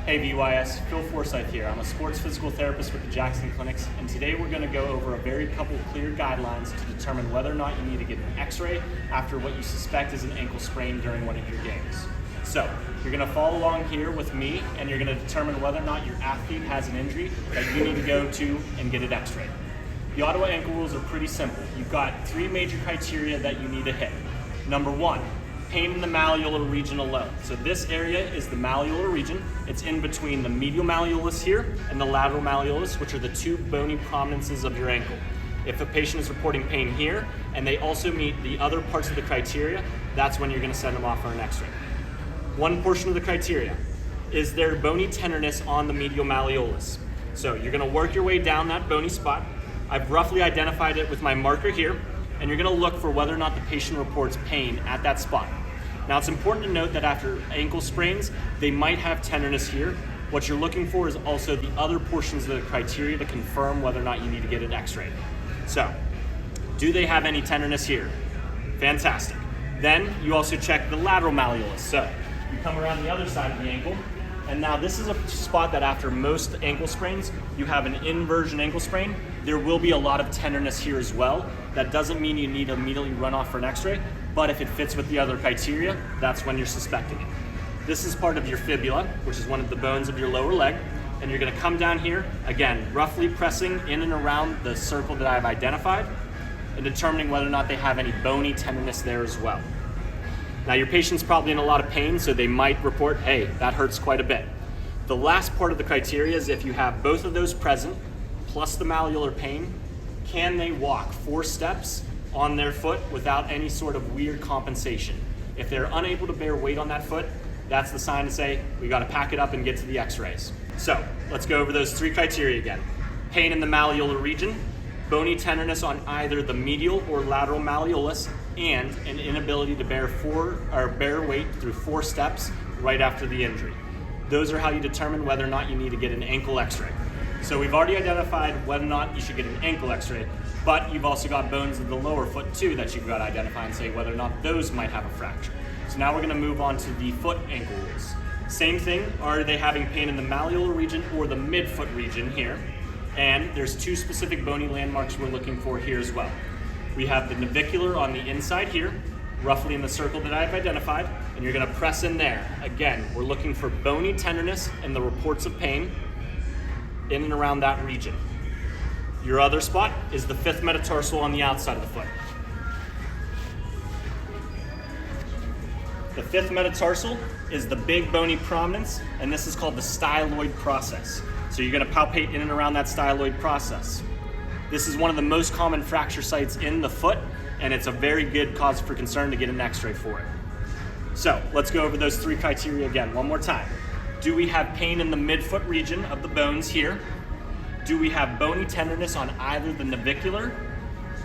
Hey VYS, Phil Forsythe here. I'm a sports physical therapist with the Jackson Clinics, and today we're going to go over a very couple clear guidelines to determine whether or not you need to get an x-ray after what you suspect is an ankle sprain during one of your games. So, you're going to follow along here with me, and you're going to determine whether or not your athlete has an injury that you need to go to and get it x-rayed. The Ottawa Ankle Rules are pretty simple. You've got three major criteria that you need to hit. Number one, pain in the malleolar region alone. So this area is the malleolar region. It's in between the medial malleolus here and the lateral malleolus, which are the two bony prominences of your ankle. If a patient is reporting pain here and they also meet the other parts of the criteria, that's when you're going to send them off for an x-ray. One portion of the criteria is there bony tenderness on the medial malleolus. So you're going to work your way down that bony spot. I've roughly identified it with my marker here, and you're going to look for whether or not the patient reports pain at that spot. Now, it's important to note that after ankle sprains, they might have tenderness here. What you're looking for is also the other portions of the criteria to confirm whether or not you need to get an x-ray. So, do they have any tenderness here? Fantastic. Then you also check the lateral malleolus. So, you come around the other side of the ankle, and now this is a spot that after most ankle sprains, you have an inversion ankle sprain. There will be a lot of tenderness here as well. That doesn't mean you need to immediately run off for an x-ray, but if it fits with the other criteria, that's when you're suspecting it. This is part of your fibula, which is one of the bones of your lower leg, and you're gonna come down here, again, roughly pressing in and around the circle that I've identified and determining whether or not they have any bony tenderness there as well. Now, your patient's probably in a lot of pain, so they might report, hey, that hurts quite a bit. The last part of the criteria is if you have both of those present, plus the malleolar pain, can they walk 4 steps on their foot without any sort of weird compensation? If they're unable to bear weight on that foot, that's the sign to say, we gotta pack it up and get to the x-rays. So, let's go over those 3 criteria again. Pain in the malleolar region, bony tenderness on either the medial or lateral malleolus, and an inability to bear weight through 4 steps right after the injury. Those are how you determine whether or not you need to get an ankle x-ray. So we've already identified whether or not you should get an ankle x-ray, but you've also got bones in the lower foot too that you've got to identify and say whether or not those might have a fracture. So now we're going to move on to the foot ankle rules. Same thing, are they having pain in the malleolar region or the midfoot region here? And there's 2 specific bony landmarks we're looking for here as well. We have the navicular on the inside here, roughly in the circle that I've identified, and you're going to press in there. Again, we're looking for bony tenderness and the reports of pain in and around that region. Your other spot is the 5th metatarsal on the outside of the foot. The 5th metatarsal is the big bony prominence, and this is called the styloid process. So you're going to palpate in and around that styloid process. This is one of the most common fracture sites in the foot, and it's a very good cause for concern to get an x-ray for it. So let's go over those 3 criteria again one more time. Do we have pain in the midfoot region of the bones here? Do we have bony tenderness on either the navicular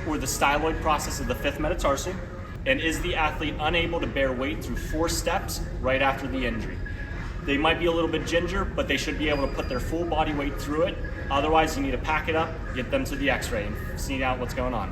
or the styloid process of the 5th metatarsal? And is the athlete unable to bear weight through 4 steps right after the injury? They might be a little bit ginger, but they should be able to put their full body weight through it. Otherwise, you need to pack it up, get them to the x-ray, and see out what's going on.